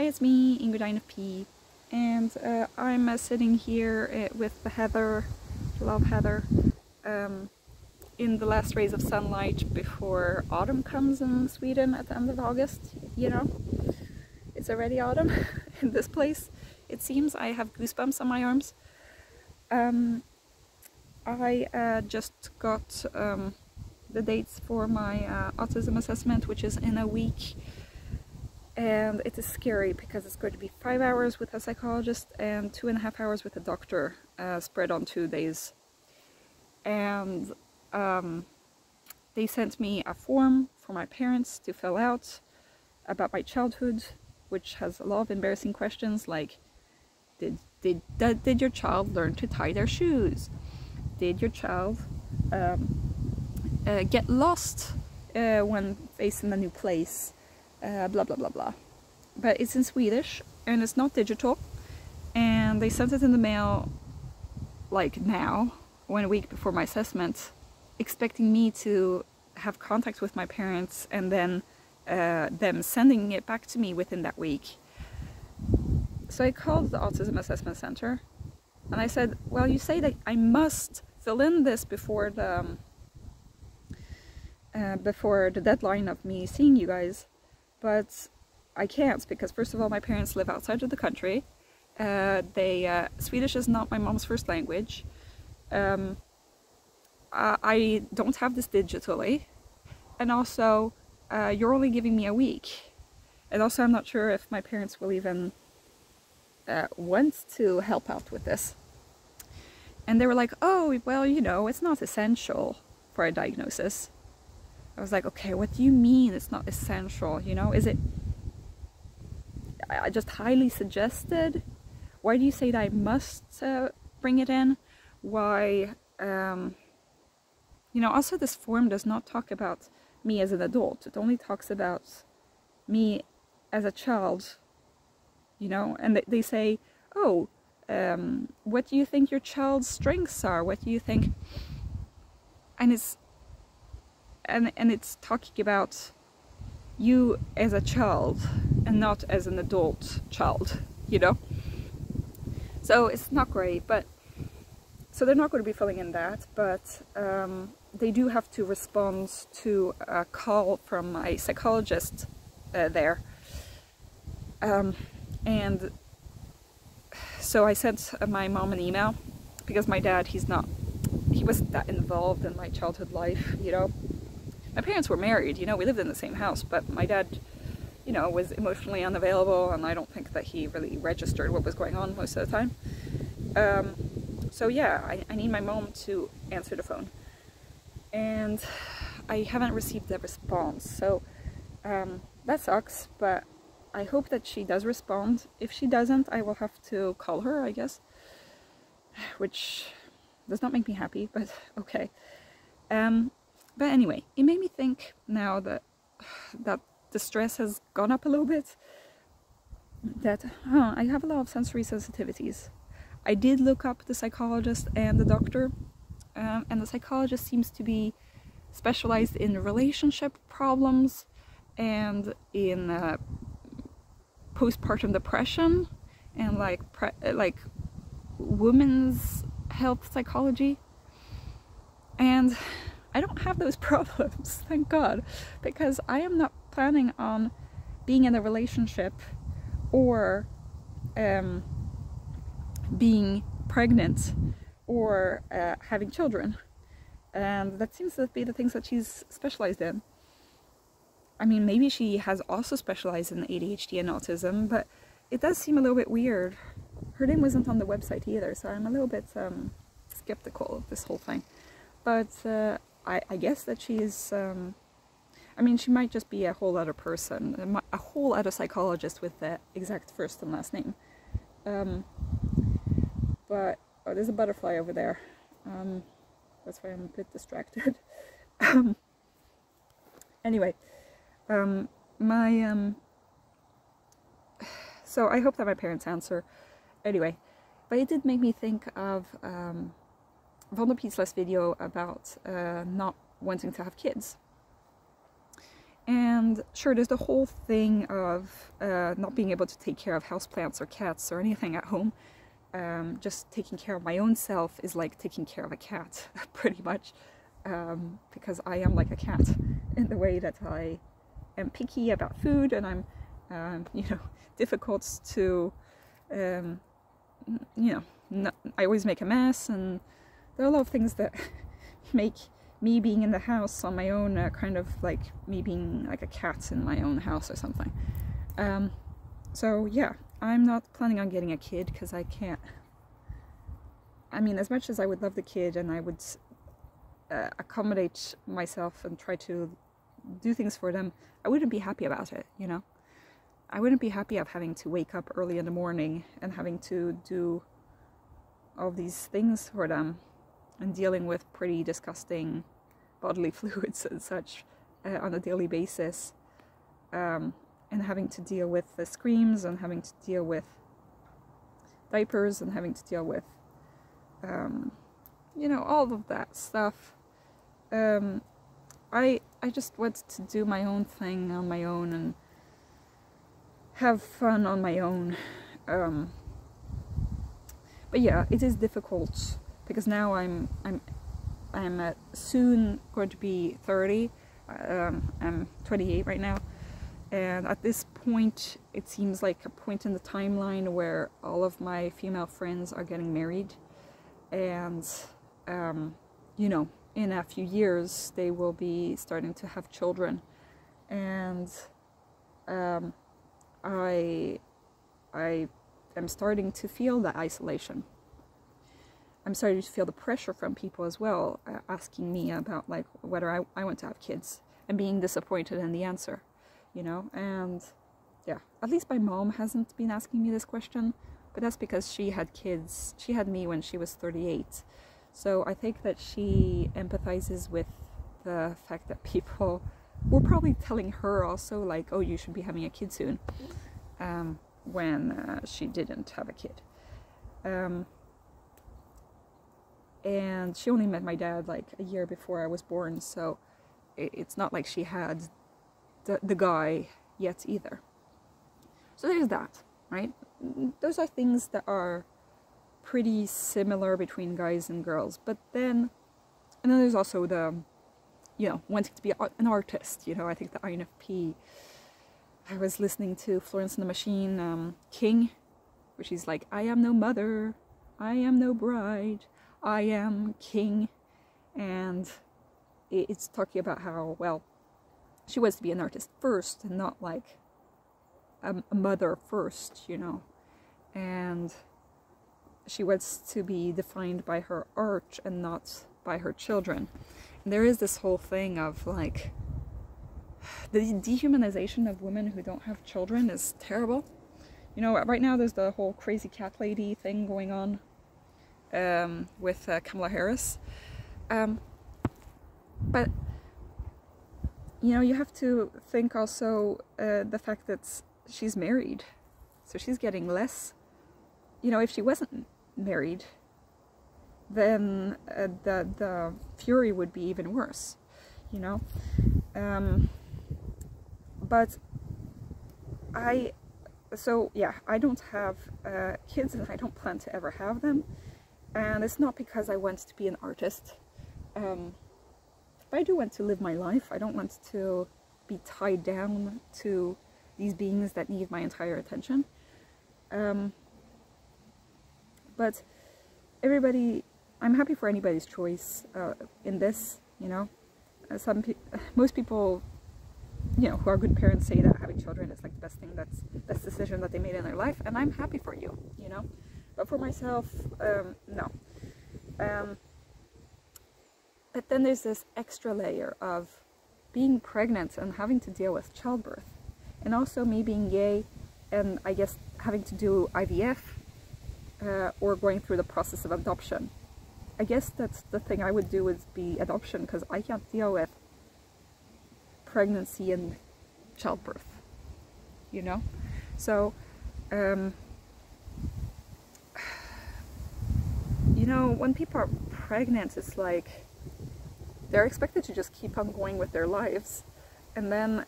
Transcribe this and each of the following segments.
it's me, Untitled, and I'm sitting here with the Heather, love Heather, in the last rays of sunlight before autumn comes in Sweden at the end of August. You know, it's already autumn in this place. It seems. I have goosebumps on my arms. I just got the dates for my autism assessment, which is in a week. And it is scary because it's going to be 5 hours with a psychologist and 2.5 hours with a doctor, spread on 2 days. And they sent me a form for my parents to fill out about my childhood, which has a lot of embarrassing questions like, did your child learn to tie their shoes? Did your child get lost when facing a new place? Blah blah blah blah. But it's in Swedish and it's not digital, and they sent it in the mail like now, 1 week before my assessment, expecting me to have contact with my parents and then them sending it back to me within that week. So I called the Autism Assessment Center and I said, well, you say that I must fill in this before the deadline of me seeing you guys. But I can't, because first of all, my parents live outside of the country. Swedish is not my mom's first language. I don't have this digitally. And also, you're only giving me a week. And also, I'm not sure if my parents will even want to help out with this. And they were like, oh, well, you know, it's not essential for a diagnosis. I was like, okay, what do you mean it's not essential? You know, is it just highly suggested? Why do you say that I must bring it in? Why, you know, also this form does not talk about me as an adult. It only talks about me as a child, you know, and they say, oh, what do you think your child's strengths are? What do you think? And it's talking about you as a child and not as an adult child, you know? So it's not great, but so they're not going to be filling in that, but they do have to respond to a call from my psychologist there. And so I sent my mom an email because my dad, he wasn't that involved in my childhood life, you know? My parents were married, you know, we lived in the same house, but my dad, you know, was emotionally unavailable, and I don't think that he really registered what was going on most of the time. So yeah, I need my mom to answer the phone. And I haven't received a response, so that sucks, but I hope that she does respond. If she doesn't, I will have to call her, I guess, which does not make me happy, but okay. But anyway, it made me think now that the stress has gone up a little bit, that I have a lot of sensory sensitivities. I did look up the psychologist and the doctor, and the psychologist seems to be specialized in relationship problems and in postpartum depression and like women's health psychology. And I don't have those problems, thank God, because I am not planning on being in a relationship or being pregnant or having children. And that seems to be the things that she's specialized in. I mean, maybe she has also specialized in ADHD and autism, but it does seem a little bit weird. Her name wasn't on the website either, so I'm a little bit skeptical of this whole thing. But I guess that she's, I mean, she might just be a whole other person, a whole other psychologist with the exact first and last name. But, oh, there's a butterfly over there. That's why I'm a bit distracted. Anyway, so I hope that my parents answer. Anyway, but it did make me think of vondelpete's last video about not wanting to have kids. And sure, there's the whole thing of not being able to take care of houseplants or cats or anything at home. Just taking care of my own self is like taking care of a cat, pretty much, because I am like a cat in the way that I am picky about food, and I'm, you know, difficult to, you know, I always make a mess, and there are a lot of things that make me being in the house on my own kind of like me being like a cat in my own house or something. So yeah, I'm not planning on getting a kid because I can't. I mean, as much as I would love the kid and I would accommodate myself and try to do things for them, I wouldn't be happy about it, you know? I wouldn't be happy of having to wake up early in the morning and having to do all these things for them and dealing with pretty disgusting bodily fluids and such on a daily basis. And having to deal with the screams and having to deal with diapers and having to deal with, you know, all of that stuff. I just want to do my own thing on my own and have fun on my own. But yeah, it is difficult because now I'm soon going to be 30. I'm 28 right now. And at this point, it seems like a point in the timeline where all of my female friends are getting married. And, you know, in a few years, they will be starting to have children. And I am starting to feel that isolation. I'm starting to feel the pressure from people as well, asking me about like whether I want to have kids and being disappointed in the answer. You know, and yeah, at least my mom hasn't been asking me this question, but that's because she had kids. She had me when she was 38. So I think that she empathizes with the fact that people were probably telling her also like, oh, you should be having a kid soon, when she didn't have a kid. And she only met my dad like a year before I was born, so it's not like she had the guy yet either. So there's that, right? Those are things that are pretty similar between guys and girls. But then, and then there's also the, you know, wanting to be an artist. You know, I think the INFP, I was listening to Florence and the Machine, King, where she's like, I am no mother, I am no bride, I am king. And it's talking about how, well, she wants to be an artist first and not like a mother first, you know. And she wants to be defined by her art and not by her children. And there is this whole thing of like, the dehumanization of women who don't have children is terrible. You know, right now there's the whole crazy cat lady thing going on with Kamala Harris. But you know, you have to think also the fact that she's married, so she's getting less. You know, if she wasn't married, then the fury would be even worse, you know. But so yeah, I don't have kids and I don't plan to ever have them. And it's not because I want to be an artist. But I do want to live my life. I don't want to be tied down to these beings that need my entire attention. But everybody, I'm happy for anybody's choice in this, you know. Most people, you know, who are good parents say that having children is like the best thing, that's the best decision that they made in their life, and I'm happy for you, you know. But for myself, no. But then there's this extra layer of being pregnant and having to deal with childbirth. And also me being gay and I guess having to do IVF or going through the process of adoption. I guess that's the thing I would do, is be adoption, because I can't deal with pregnancy and childbirth, you know? So, you know, when people are pregnant, it's like they're expected to just keep on going with their lives, and then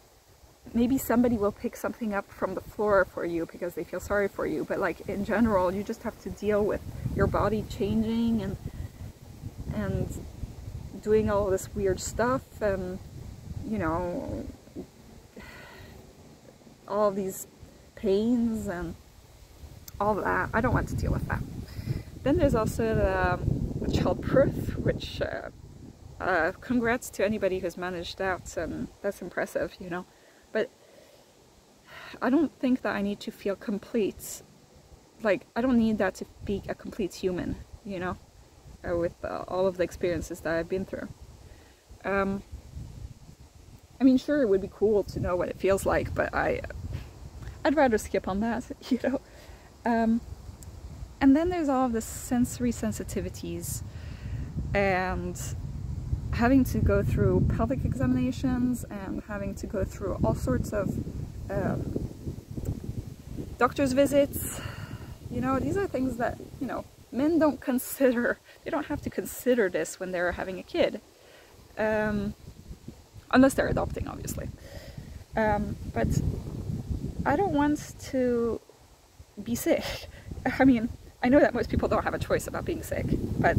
maybe somebody will pick something up from the floor for you because they feel sorry for you, but like in general, you just have to deal with your body changing and doing all this weird stuff, and you know, all these pains and all that. I don't want to deal with that. Then there's also the childbirth, which congrats to anybody who's managed that, and that's impressive, you know. But I don't think that I need to feel complete. Like, I don't need that to be a complete human, you know, with all of the experiences that I've been through. I mean, sure, it would be cool to know what it feels like, but I'd rather skip on that, you know. And then there's all of the sensory sensitivities and having to go through pelvic examinations and having to go through all sorts of doctor's visits. You know, these are things that, you know, men don't consider. They don't have to consider this when they're having a kid. Unless they're adopting, obviously. But I don't want to be sick. I mean, I know that most people don't have a choice about being sick, but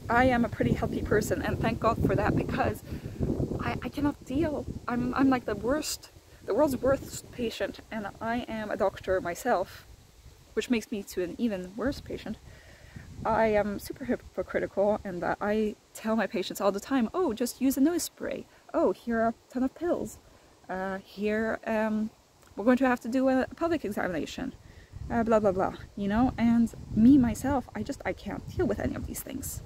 I am a pretty healthy person, and thank God for that, because I cannot deal. I'm like the world's worst patient, and I am a doctor myself, which makes me to an even worse patient. I am super hypocritical in that I tell my patients all the time, oh, just use a nose spray. Oh, here are a ton of pills. Here, we're going to have to do a pelvic examination. Blah, blah, blah, you know? And me, myself, I can't deal with any of these things.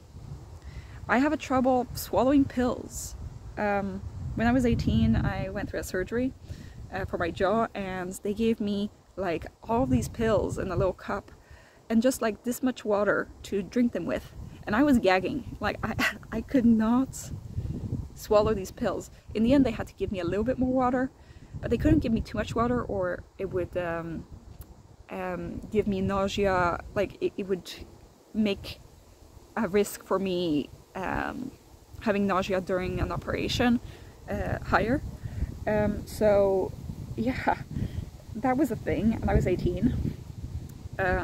I have a trouble swallowing pills. When I was 18, I went through a surgery for my jaw, and they gave me like all these pills in a little cup and just like this much water to drink them with. And I was gagging. Like I could not swallow these pills. In the end, they had to give me a little bit more water, but they couldn't give me too much water or it would give me nausea. Like it would make a risk for me having nausea during an operation higher. So yeah, that was a thing, and I was 18.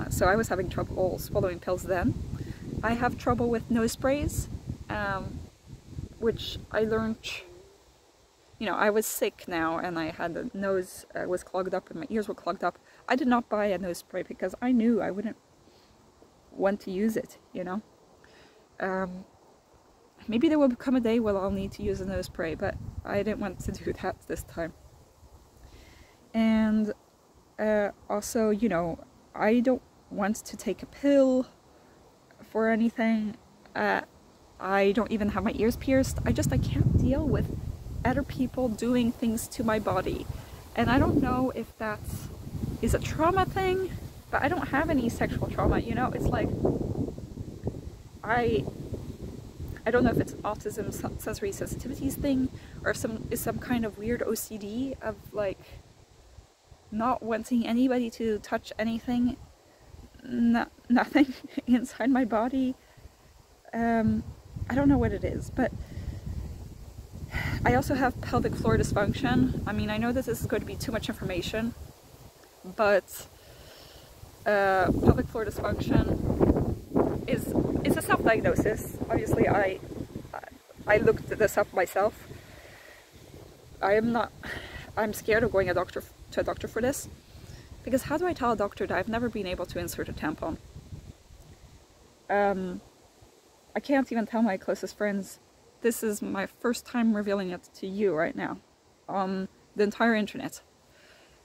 So I was having trouble swallowing pills then. I have trouble with nose sprays, which I learned, you know, I was sick now and I had the nose was clogged up and my ears were clogged up. I did not buy a nose spray because I knew I wouldn't want to use it, you know. Maybe there will come a day where I'll need to use a nose spray, but I didn't want to do that this time. And also, you know, I don't want to take a pill for anything. I don't even have my ears pierced. I can't deal with other people doing things to my body. And I don't know if that is a trauma thing, but I don't have any sexual trauma, you know? It's like, I don't know if it's autism, sensory sensitivities thing, or if some kind of weird OCD of like not wanting anybody to touch anything, nothing inside my body. I don't know what it is, but I also have pelvic floor dysfunction. I mean, I know this is going to be too much information, but pelvic floor dysfunction is a self-diagnosis. Obviously, I looked this up myself. I'm scared of going to a doctor for this, because how do I tell a doctor that I've never been able to insert a tampon? I can't even tell my closest friends. This is my first time revealing it to you right now on the entire internet.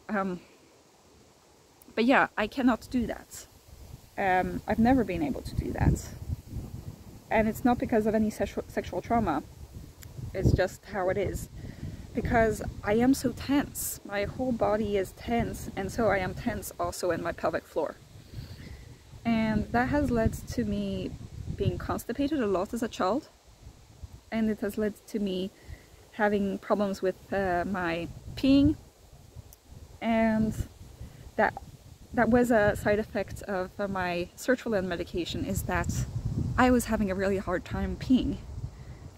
But yeah, I cannot do that. I've never been able to do that. And it's not because of any sexual trauma. It's just how it is. Because I am so tense. My whole body is tense, and so I am tense also in my pelvic floor. And that has led to me being constipated a lot as a child. And it has led to me having problems with my peeing. And that was a side effect of my sertraline medication, is that I was having a really hard time peeing.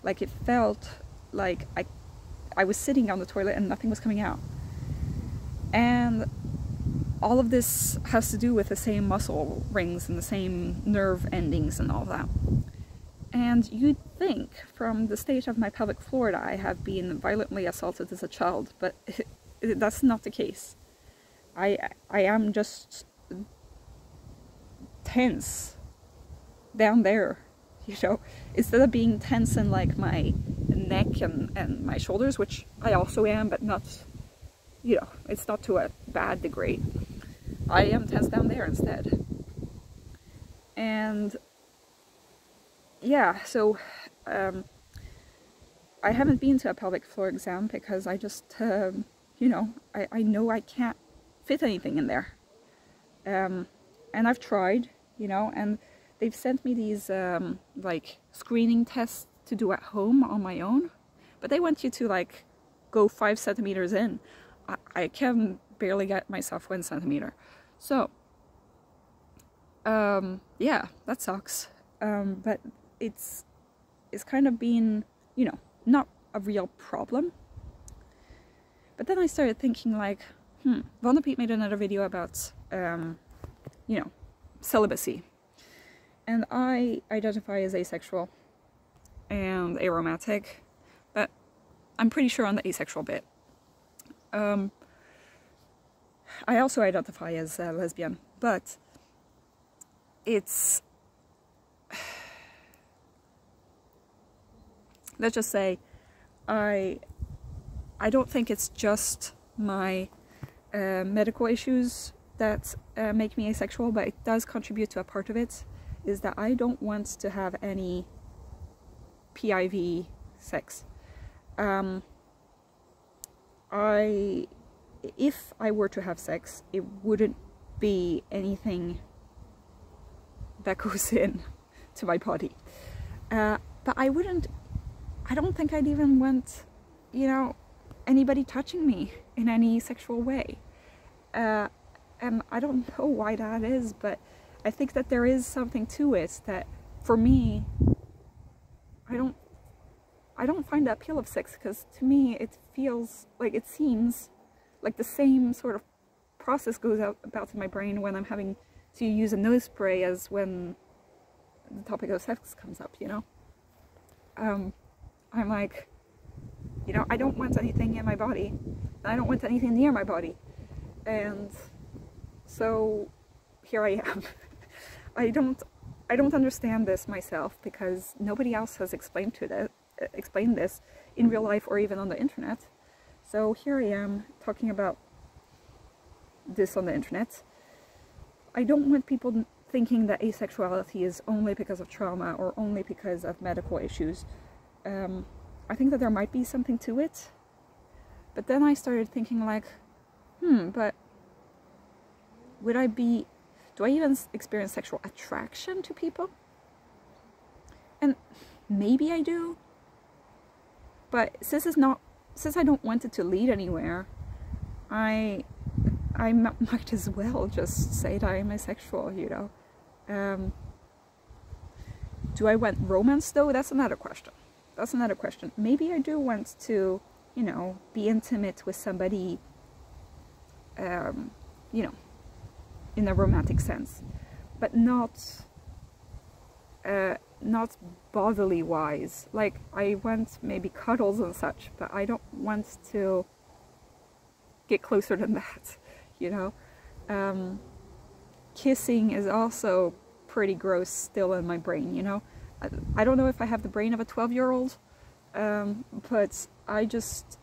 Like, it felt like I was sitting on the toilet and nothing was coming out. And all of this has to do with the same muscle rings and the same nerve endings and all that. And you'd think from the state of my pelvic floor that I have been violently assaulted as a child, but that's not the case. I am just tense down there, you know, instead of being tense in like my neck and my shoulders, which I also am, but not, you know, it's not to a bad degree. I am tense down there instead. And yeah, so I haven't been to a pelvic floor exam because I just, you know I can't fit anything in there. And I've tried, you know, and they've sent me these like screening tests to do at home on my own, but they want you to like go 5 centimeters in. I can barely get myself 1 centimeter. So, yeah, that sucks. But it's kind of been, you know, not a real problem. But then I started thinking like, vondelpete made another video about, you know, celibacy. And I identify as asexual and aromantic, but I'm pretty sure on the asexual bit. I also identify as lesbian, but it's, let's just say, I don't think it's just my medical issues that make me asexual, but it does contribute to a part of it, is that I don't want to have any PIV sex. If I were to have sex, it wouldn't be anything that goes in to my body. But I don't think I'd even want, you know, anybody touching me in any sexual way. And I don't know why that is, but I think that there is something to it that, for me, I don't find the appeal of sex, because to me it feels like, it seems like the same sort of process goes about in my brain when I'm having to use a nose spray as when the topic of sex comes up, you know? I'm like, you know, I don't want anything in my body, and I don't want anything near my body. And so here I am. I don't understand this myself, because nobody else has explained this in real life or even on the internet. So here I am talking about this on the internet. I don't want people thinking that asexuality is only because of trauma or only because of medical issues. I think that there might be something to it, but then I started thinking like, but do I even experience sexual attraction to people? And maybe I do, but since I don't want it to lead anywhere, I might as well just say that I'm asexual, you know. Do I want romance though? That's another question. Maybe I do want to, you know, be intimate with somebody, you know, in a romantic sense, but not bodily wise. Like, I want maybe cuddles and such, but I don't want to get closer than that, you know. Kissing is also pretty gross still in my brain, you know. I don't know if I have the brain of a 12-year-old, but I just,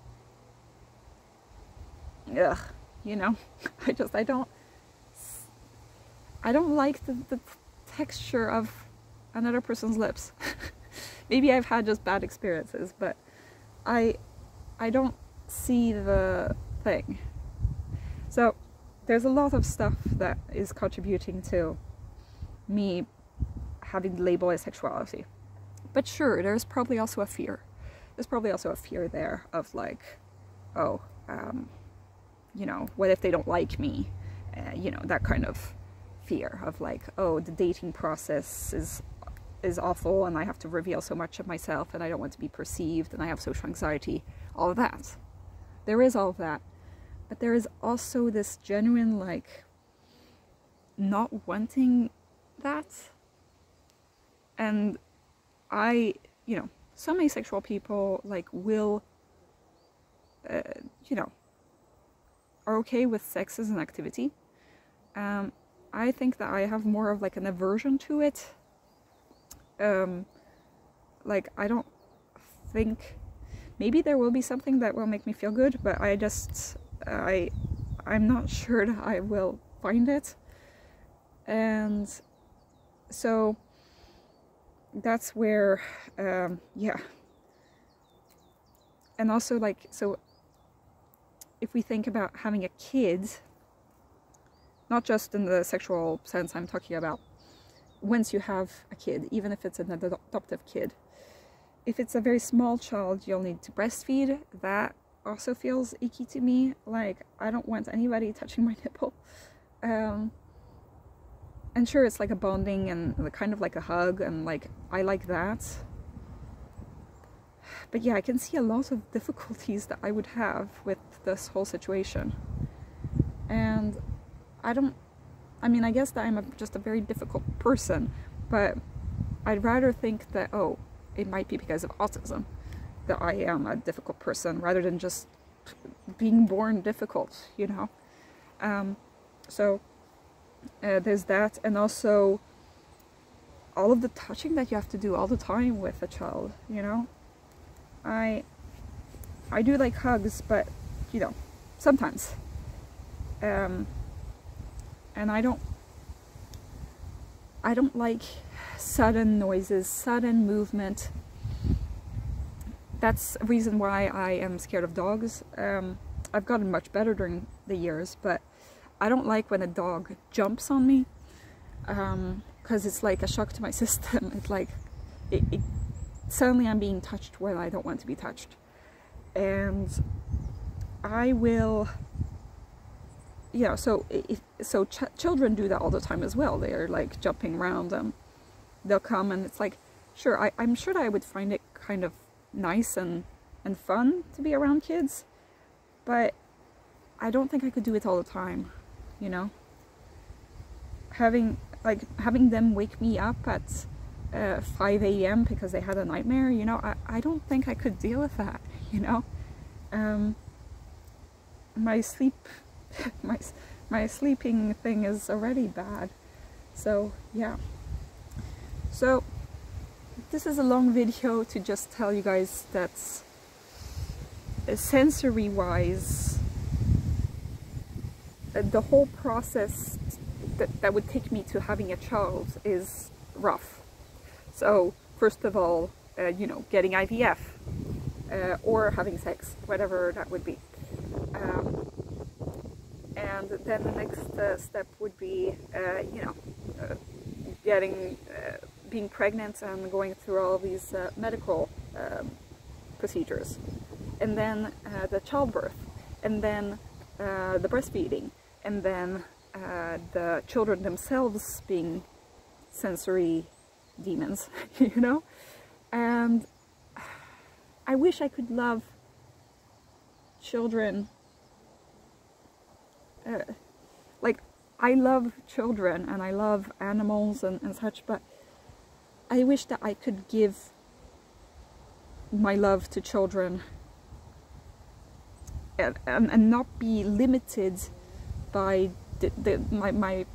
ugh, you know, I don't like the texture of another person's lips. Maybe I've had just bad experiences, but I don't see the thing. So there's a lot of stuff that is contributing to me having the label asexuality. But sure, there's probably also a fear. There's probably also a fear there of like, oh, you know, what if they don't like me? You know, that kind of fear of like, oh, the dating process is awful and I have to reveal so much of myself and I don't want to be perceived and I have social anxiety. all of that. There is all of that. But there is also this genuine, like, not wanting that. And you know, some asexual people, like, will, you know, are okay with sex as an activity. I think that I have more of, like, an aversion to it. Like, I don't think, maybe there will be something that will make me feel good, but I just, I'm not sure that I will find it. And so that's where, yeah. And also, like, so if we think about having a kid, not just in the sexual sense I'm talking about, once you have a kid, even if it's an adoptive kid, if it's a very small child, you'll need to breastfeed. That also feels icky to me. Like, I don't want anybody touching my nipple. And sure, it's like a bonding and kind of like a hug, and like, I like that. But yeah, I can see a lot of difficulties that I would have with this whole situation. And I mean, I guess that I'm just a very difficult person, but I'd rather think that, oh, it might be because of autism that I am a difficult person, rather than just being born difficult, you know? So there's that, and also all of the touching that you have to do all the time with a child, you know? I do like hugs, but, you know, sometimes. And I don't like sudden noises, sudden movement. That's a reason why I am scared of dogs. I've gotten much better during the years, but I don't like when a dog jumps on me, because it's like a shock to my system. It's like, suddenly I'm being touched when I don't want to be touched. And I will, you know, so children do that all the time as well. They're like jumping around, and they'll come, and it's like, sure, I'm sure that I would find it kind of nice and fun to be around kids, but I don't think I could do it all the time, you know? Having them wake me up at 5 a.m. because they had a nightmare, you know, I don't think I could deal with that, you know? My sleeping thing is already bad. So yeah, so this is a long video to just tell you guys that sensory wise, the whole process that would take me to having a child is rough. So first of all, you know, getting IVF, or having sex, whatever that would be. And then the next step would be, you know, being pregnant and going through all these medical procedures. And then the childbirth, and then the breastfeeding, and then the children themselves being sensory demons, you know? And I wish I could love children. Like, I love children and I love animals and such, but I wish that I could give my love to children and not be limited by my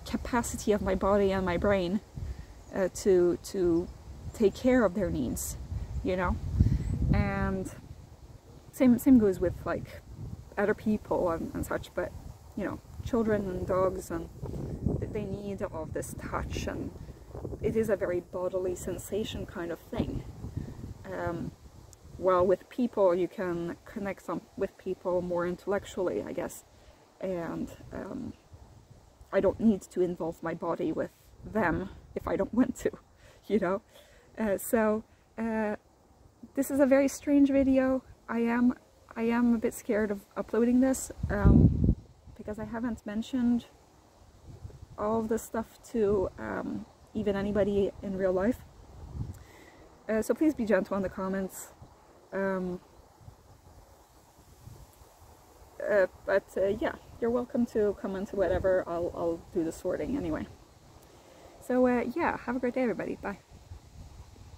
capacity of my body and my brain to take care of their needs, you know? And same goes with like other people and such, but you know, children and dogs, and they need all of this touch, and it is a very bodily sensation kind of thing. While with people you can connect with people more intellectually, I guess, and I don't need to involve my body with them if I don't want to, you know. So this is a very strange video. I am a bit scared of uploading this because I haven't mentioned all of this stuff to even anybody in real life. So please be gentle in the comments. But yeah, you're welcome to comment whatever. I'll do the sorting anyway. So yeah, have a great day, everybody. Bye.